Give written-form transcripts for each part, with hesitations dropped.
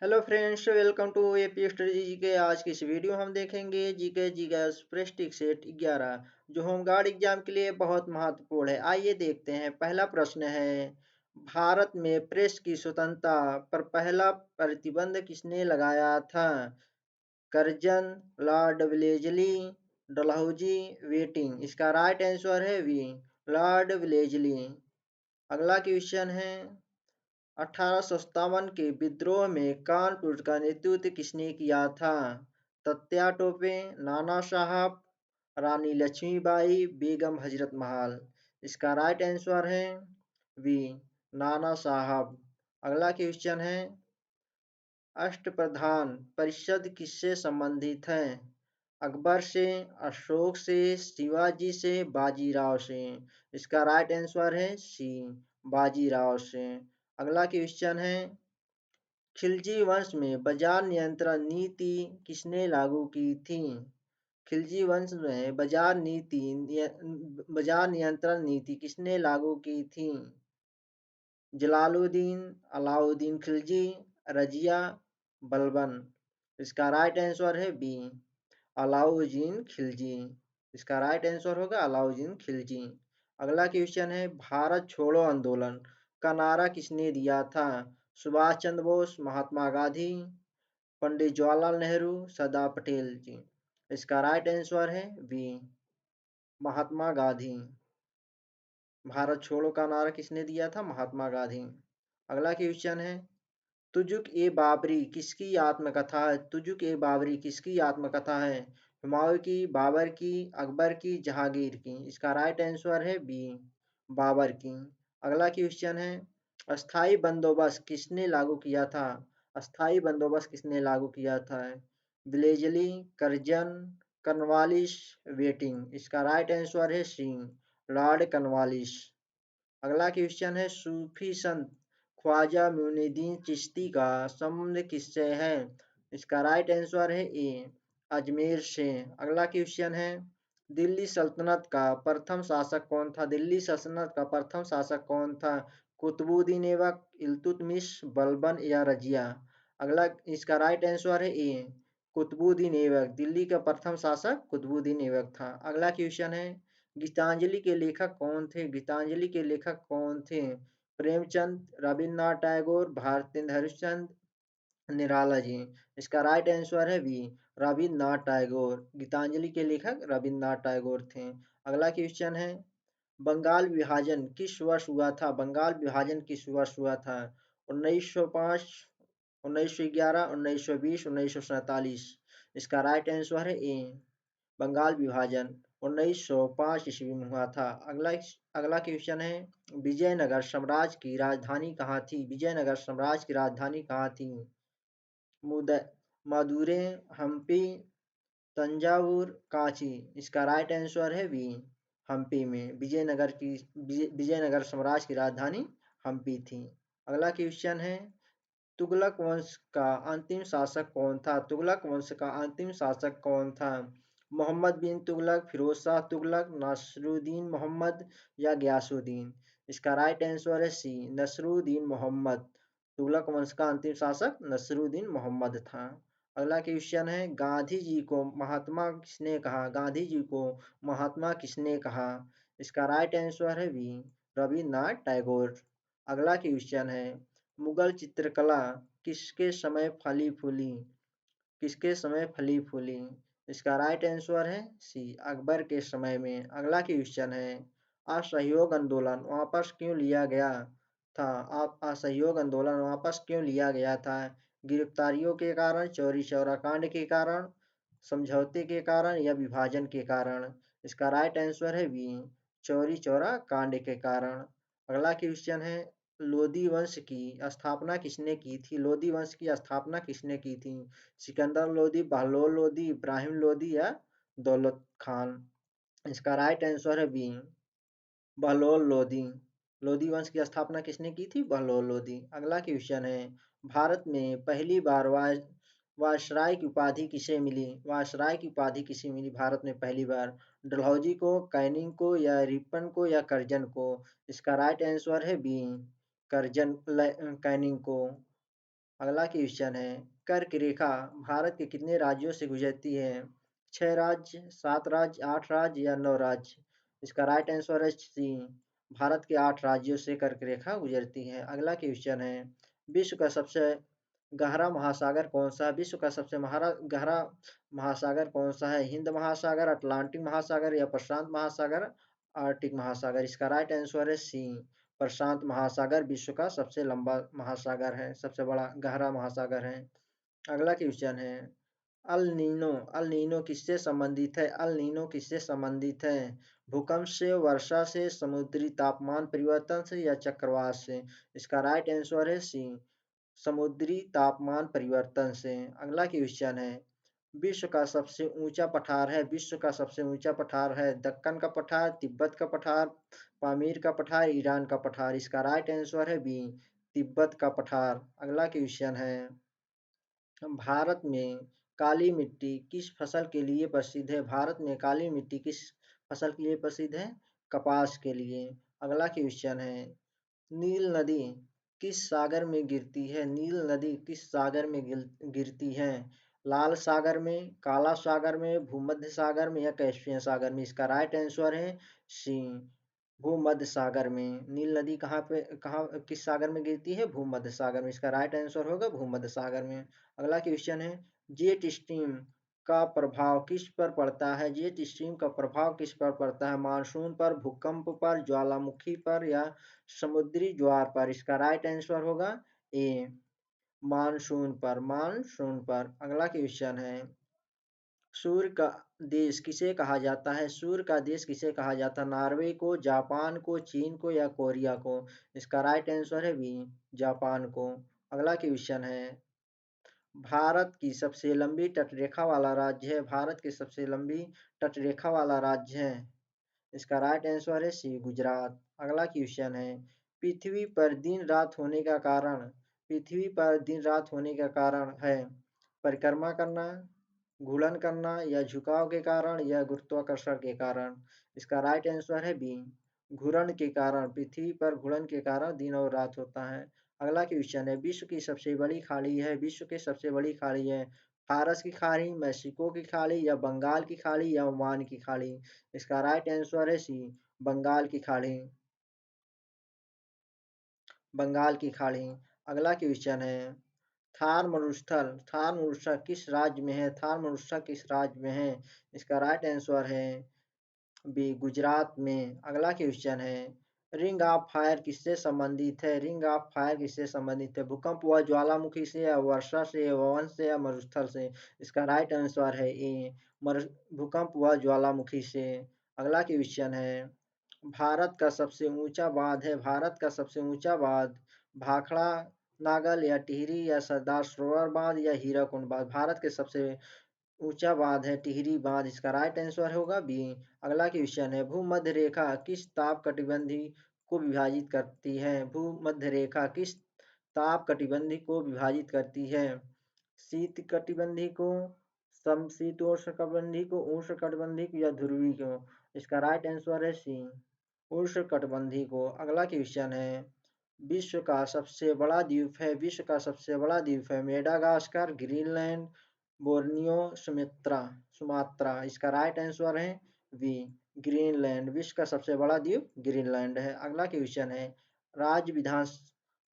Hello friends, welcome to AP study G K. आज की इस वीडियो में हम देखेंगे जीके स्प्रेस्टिक सेट 11 जो होम गार्ड एग्जाम के लिए बहुत महत्वपूर्ण है। आइए देखते हैं। पहला प्रश्न है, भारत में प्रेस की स्वतंत्रता पर पहला प्रतिबंध किसने लगाया था? Curzon, Lord Wellesley, Dalhousie, waiting. इसका राइट आंसर है बी, लॉर्ड विलेजली। अगला क्वेश्चन है, 1857 के विद्रोह में कानपुर का नेतृत्व किसने किया था? तत्या टोपे, नाना साहब, रानी लक्ष्मीबाई, बेगम हजरत महल। इसका राइट आंसर है बी, नाना साहब। अगला क्वेश्चन है, अष्टप्रधान परिषद किससे संबंधित है? अकबर से, अशोक से, शिवाजी से, बाजीराव से। इसका राइट आंसर है सी, बाजीराव से। अगला क्वेश्चन है, खिलजी वंश में बाजार नियंत्रण नीति किसने लागू की थी? खिलजी वंश में बाजार नियंत्रण नीति किसने लागू की थी? जलालुद्दीन, अलाउद्दीन खिलजी, रजिया, बलबन। इसका राइट आंसर है बी, अलाउद्दीन खिलजी। इसका राइट आंसर होगा अलाउद्दीन खिलजी। अगला क्वेश्चन है, भारत छोड़ो आंदोलन का नारा किसने दिया था? सुभाष चंद्र बोस, महात्मा गांधी, पंडित जवाहरलाल नेहरू, सरदार पटेल जी। इसका राइट आंसर है बी, महात्मा गांधी। भारत छोड़ो का नारा किसने दिया था? महात्मा गांधी। अगला क्वेश्चन है, तुजुक ए बाबरी किसकी आत्मकथा है? तुजुक ए बाबरी किसकी आत्मकथा है? हुमायूं की, बाबर की, अकबर की, जहांगीर की। इसका राइट आंसर है बी, बाबर की। अगला क्वेश्चन है, अस्थाई बंदोबस्त किसने लागू किया था? अस्थाई बंदोबस्त किसने लागू किया था? ब्लेजली, करजन, कर्नवालिस, वेटिंग। इसका राइट आंसर है सी, लॉर्ड कर्नवालिस। अगला क्वेश्चन है, सूफी संत ख्वाजा मोइनुद्दीन चिश्ती का संबंध किससे है? इसका राइट आंसर है ए, अजमेर से। अगला क्वेश्चन है, दिल्ली सल्तनत का प्रथम शासक कौन था? दिल्ली सल्तनत का प्रथम शासक कौन था? कुतुबुद्दीन ऐबक, इल्तुतमिश, बलबन या रजिया। अगला इसका राइट आंसर है ए, कुतुबुद्दीन ऐबक। दिल्ली का प्रथम शासक कुतुबुद्दीन ऐबक था। अगला क्वेश्चन है, गीतांजलि के लेखक कौन थे? गीतांजलि के लेखक कौन थे? प्रेमचंद, रविन्द्रनाथ टैगोर, भारतेंद्र हरिश्चंद्र, निराला जी। इसका राइट आंसर है बी, रविन्द्रनाथ टैगोर। गीतांजलि के लेखक रविन्द्रनाथ टैगोर थे। अगला क्वेश्चन है, बंगाल विभाजन किस वर्ष हुआ था? बंगाल विभाजन किस वर्ष हुआ था? 1905, 1911, 1920, 1947। इसका राइट आंसर है ए, बंगाल विभाजन 1905 ईस्वी में हुआ था। अगला क्वेश्चन है, विजयनगर साम्राज्य की राजधानी कहाँ थी? विजयनगर साम्राज्य की राजधानी कहाँ थी? मदुरै, हम्पी, तंजावुर, कांची। इसका राइट आंसर है बी, हम्पी में। विजयनगर साम्राज्य की राजधानी हम्पी थी। अगला क्वेश्चन है, तुगलक वंश का अंतिम शासक कौन था? तुगलक वंश का अंतिम शासक कौन था? मोहम्मद बिन तुगलक, फिरोज शाह तुगलक, नसरुद्दीन मोहम्मद या गयासुद्दीन। इसका राइट आंसर है सी, नसरुद्दीन मोहम्मद। तुगलक वंश का अंतिम शासक नसरुद्दीन मोहम्मद था। अगला क्वेश्चन है, गांधी जी को महात्मा किसने कहा? गांधी जी को महात्मा किसने कहा? इसका राइट आंसर है बी, रविन्द्रनाथ टैगोर। अगला क्वेश्चन है, मुगल चित्रकला किसके समय फली फूली? किसके समय फली फूली? इसका राइट आंसर है सी, अकबर के समय में। अगला क्वेश्चन है, असहयोग आंदोलन वापस क्यों लिया गया था? आप असहयोग आंदोलन वापस क्यों लिया गया था? गिरफ्तारियों के कारण, चौरी चौरा कांड के कारण, समझौते के कारण या विभाजन के कारण। इसका राइट आंसर है बी, चौरी चौरा कांड के कारण। अगला क्वेश्चन है, लोधी वंश की स्थापना किसने की थी? लोधी वंश की स्थापना किसने की थी? सिकंदर लोधी, बहलोल लोधी, इब्राहिम लोधी या दौलत खान। इसका राइट आंसर है बी, बहलोल लोधी। लोधी वंश की स्थापना किसने की थी? बहलोल लोधी। अगला क्वेश्चन है, भारत में पहली बार वायसराय की उपाधि किसे मिली? वायसराय की उपाधि किसे मिली भारत में पहली बार? डलहौजी को, कैनिंग को या रिपन को या कर्जन को। इसका राइट आंसर है बी, कर्जन कैनिंग को। अगला क्वेश्चन है, कर्क रेखा भारत के कितने राज्यों से गुजरती है? 6 राज्य, 7 राज्य, 8 राज्य या 9 राज्य? इसका राइट आंसर है सी, भारत के 8 राज्यों से कर्क रेखा गुजरती है। अगला क्वेश्चन है, विश्व का सबसे गहरा महासागर कौन सा है? विश्व का सबसे गहरा महासागर कौन सा है? हिंद महासागर, अटलांटिक महासागर या प्रशांत महासागर, आर्कटिक महासागर? इसका राइट आंसर है सी, प्रशांत महासागर विश्व का सबसे लंबा महासागर है, सबसे बड़ा गहरा महासागर है। अगला क्वेश्चन है, अल नीनो, अल नीनो किससे संबंधित है? अल नीनो किससे संबंधित है? भूकंप से, वर्षा से, समुद्री तापमान परिवर्तन से या चक्रवात से? इसका राइट आंसर है सी, समुद्री तापमान परिवर्तन से। अगला क्वेश्चन है, विश्व का सबसे ऊंचा पठार है? विश्व का सबसे ऊंचा पठार है दक्कन का पठार, तिब्बत का पठार, पामीर का पठार, ईरान का पठार? इसका राइट आंसर है बी, तिब्बत का पठार। अगला क्वेश्चन है, भारत में काली मिट्टी किस फसल के लिए प्रसिद्ध है? भारत में काली मिट्टी किस फसल के लिए प्रसिद्ध है? कपास के लिए। अगला क्वेश्चन है, नील नदी किस सागर में गिरती है? नील नदी किस सागर में गिरती है? लाल सागर में, काला सागर में, भूमध्य सागर में या कैस्पियन सागर में? इसका राइट आंसर है सी, भूमध्य सागर में। नील नदी कहाँ किस सागर में गिरती है? भूमध्य सागर में। इसका राइट आंसर होगा भूमध्य सागर में। अगला क्वेश्चन है, जेट स्ट्रीम का प्रभाव किस पर पड़ता है? जेट स्ट्रीम का प्रभाव किस पर पड़ता है? मानसून पर, भूकंप पर, ज्वालामुखी पर या समुद्री ज्वार पर? इसका राइट आंसर होगा ए, मानसून पर, मानसून पर। अगला क्वेश्चन है, सूर्य का देश किसे कहा जाता है? सूर्य का देश किसे कहा जाता है? नॉर्वे को, जापान को, चीन को या कोरिया को? इसका राइट आंसर है बी, जापान को। अगला क्वेश्चन है, भारत की सबसे लंबी तटरेखा वाला राज्य है? भारत की सबसे लंबी तटरेखा वाला राज्य है? इसका राइट आंसर है सी, गुजरात। अगला क्वेश्चन है, पृथ्वी पर दिन रात होने का कारण, पृथ्वी पर दिन रात होने का कारण है परिक्रमा करना, घूर्णन करना या झुकाव के कारण या गुरुत्वाकर्षण के कारण? इसका राइट आंसर है बी, घूर्णन के कारण। पृथ्वी पर घूर्णन के कारण दिन और रात होता है। अगला क्वेश्चन है, विश्व की सबसे बड़ी खाड़ी है? विश्व की सबसे बड़ी खाड़ी है फारस की खाड़ी, मैक्सिको की खाड़ी या बंगाल की खाड़ी या ओमान की खाड़ी? इसका राइट आंसर है सी, बंगाल की खाड़ी, बंगाल की खाड़ी। अगला क्वेश्चन है, थार मरुस्थल, थार मरुस्थल किस राज्य में है? थार मरुस्थल किस राज्य में है? इसका राइट आंसर है बी, गुजरात में। अगला क्वेश्चन है, रिंग ऑफ फायर किससे संबंधित है? रिंग ऑफ फायर किससे संबंधित है? भूकंप व ज्वालामुखी से या वर्षा से या वन से या मरुस्थल से? इसका राइट आंसर है ए, भूकंप व ज्वालामुखी से। अगला क्वेश्चन है, भारत का सबसे ऊंचा बांध है? भारत का सबसे ऊंचा बांध भाखड़ा नागल या टिहरी या सरदार सरोवर बांध या हीराकुंड बांध? भारत के सबसे ऊंचा बांध है टिहरी बांध। इसका राइट आंसर होगा बी। अगला क्वेश्चन है, भूमध्य रेखा किस ताप कटिबंधी को विभाजित करती है? भूमध्य रेखा किस ताप कटिबंधी को विभाजित करती है? शीत कटिबंधी को, समशीतोष्ण कटिबंधी को, उष्ण कटिबंधी को या ध्रुवी को? इसका राइट आंसर है सी, उष्ण कटिबंधी को। अगला क्वेश्चन है, विश्व का सबसे बड़ा द्वीप है? विश्व का सबसे बड़ा द्वीप है मेडागास्कर, ग्रीनलैंड, बोर्नियो, सुमात्रा? इसका राइट आंसर है बी, ग्रीनलैंड। विश्व का सबसे बड़ा द्वीप ग्रीनलैंड है। अगला क्वेश्चन है, राज्य विधान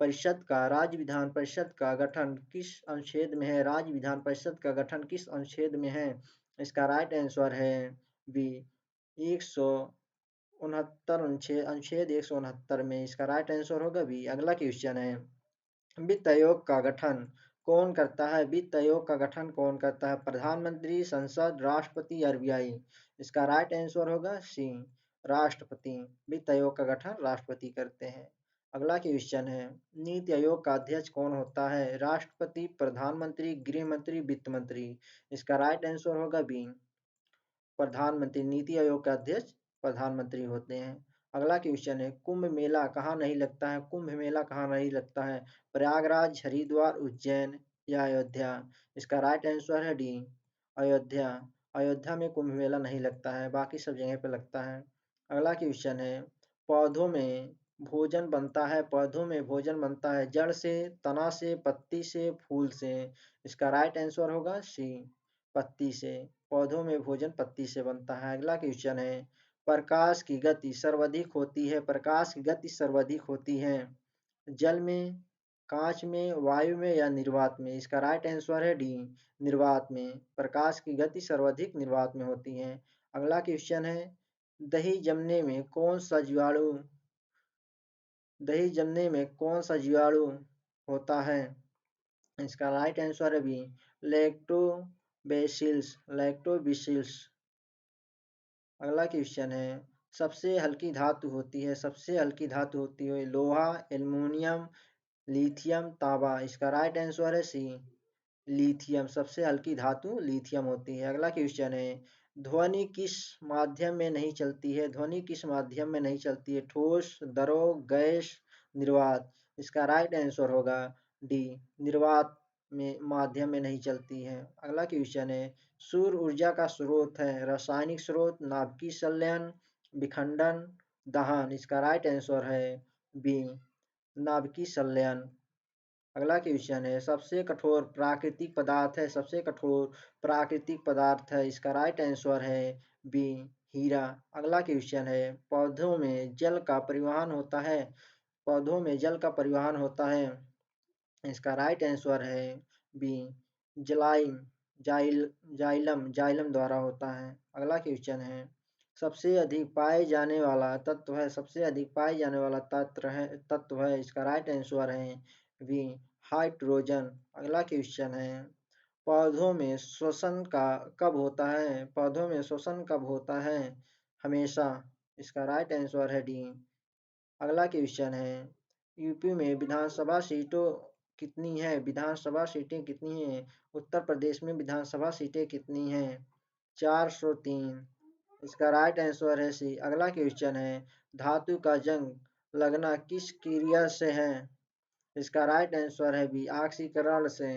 राज्य विधान परिषद का गठन किस अनुच्छेद में है? राज्य विधान परिषद का गठन किस अनुच्छेद में है? इसका राइट आंसर है बी, 169 अनुच्छेद 169 में। इसका राइट आंसर होगा बी। अगला क्वेश्चन है, वित्त आयोग का गठन कौन करता है? वित्त आयोग का गठन कौन करता है? प्रधानमंत्री, संसद, राष्ट्रपति, आरबीआई? इसका राइट आंसर होगा सी, राष्ट्रपति। वित्त आयोग का गठन राष्ट्रपति करते हैं। अगला क्वेश्चन है, नीति आयोग का अध्यक्ष कौन होता है? राष्ट्रपति, प्रधानमंत्री, गृह मंत्री, वित्त मंत्री? इसका राइट आंसर होगा बी, प्रधानमंत्री। नीति आयोग के अध्यक्ष प्रधानमंत्री होते हैं। अगला क्वेश्चन है, कुंभ मेला कहाँ नहीं लगता है? कुंभ मेला कहाँ नहीं लगता है? प्रयागराज, हरिद्वार, उज्जैन या अयोध्या? इसका राइट आंसर है डी, अयोध्या। अयोध्या में कुंभ मेला नहीं लगता है, बाकी सब जगह पे लगता है। अगला क्वेश्चन है, पौधों में भोजन बनता है, पौधों में भोजन बनता है, जड़ से, तना से, पत्ती से, फूल से। इसका राइट आंसर होगा सी, पत्ती से। पौधों में भोजन पत्ती से बनता है। अगला क्वेश्चन है, प्रकाश की गति सर्वाधिक होती है, प्रकाश की गति सर्वाधिक होती है जल में, कांच में, वायु में या निर्वात में। इसका राइट आंसर है डी, निर्वात में। प्रकाश की गति सर्वाधिक निर्वात में होती है। अगला क्वेश्चन है, दही जमने में कौन सा जीवाणु दही जमने में कौन सा जीवाणु होता है? इसका राइट आंसर है बी, लैक्टोबैसिलस, लैक्टोबैसिलस। अगला क्वेश्चन है, सबसे हल्की धातु होती है, सबसे हल्की धातु होती है लोहा, एल्युमिनियम, लिथियम, तांबा। इसका राइट आंसर है सी, लिथियम। सबसे हल्की धातु लिथियम होती है। अगला क्वेश्चन है, ध्वनि किस माध्यम में नहीं चलती है? ध्वनि किस माध्यम में नहीं चलती है? ठोस, द्रव, गैस, निर्वात। इसका राइट आंसर होगा डी, निर्वात में माध्यम में नहीं चलती है। अगला क्वेश्चन है, सौर ऊर्जा का स्रोत है, रासायनिक स्रोत, नाभिकीय संलयन, विखंडन, दहन। इसका राइट आंसर है बी, नाभिकीय संलयन। अगला क्वेश्चन है, सबसे कठोर प्राकृतिक पदार्थ है, सबसे कठोर प्राकृतिक पदार्थ है। इसका राइट आंसर है बी, हीरा। अगला क्वेश्चन है, पौधों में जल का परिवहन होता है, पौधों में जल का परिवहन होता है। इसका राइट आंसर है बी, जलाइम, जाइलम, जाइलम द्वारा होता है। अगला क्वेश्चन है, सबसे अधिक पाए जाने वाला तत्व है, सबसे अधिक पाए जाने वाला तत्व है। इसका राइट आंसर है बी, हाइड्रोजन। अगला क्वेश्चन है, पौधों में श्वसन का कब होता है? पौधों में श्वसन कब होता है? हमेशा। इसका राइट आंसर है डी। अगला क्वेश्चन है, यूपी में विधानसभा सीटों कितनी है? विधानसभा सीटें कितनी हैं? उत्तर प्रदेश में विधानसभा सीटें कितनी हैं? 403। इसका राइट आंसर है सी। अगला क्वेश्चन है, धातु का जंग लगना किस क्रिया से है? इसका राइट आंसर है बी, ऑक्सीकरण से।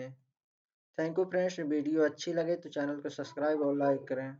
थैंक यू फ्रेंड्स, वीडियो अच्छी लगे तो चैनल को सब्सक्राइब और लाइक करें।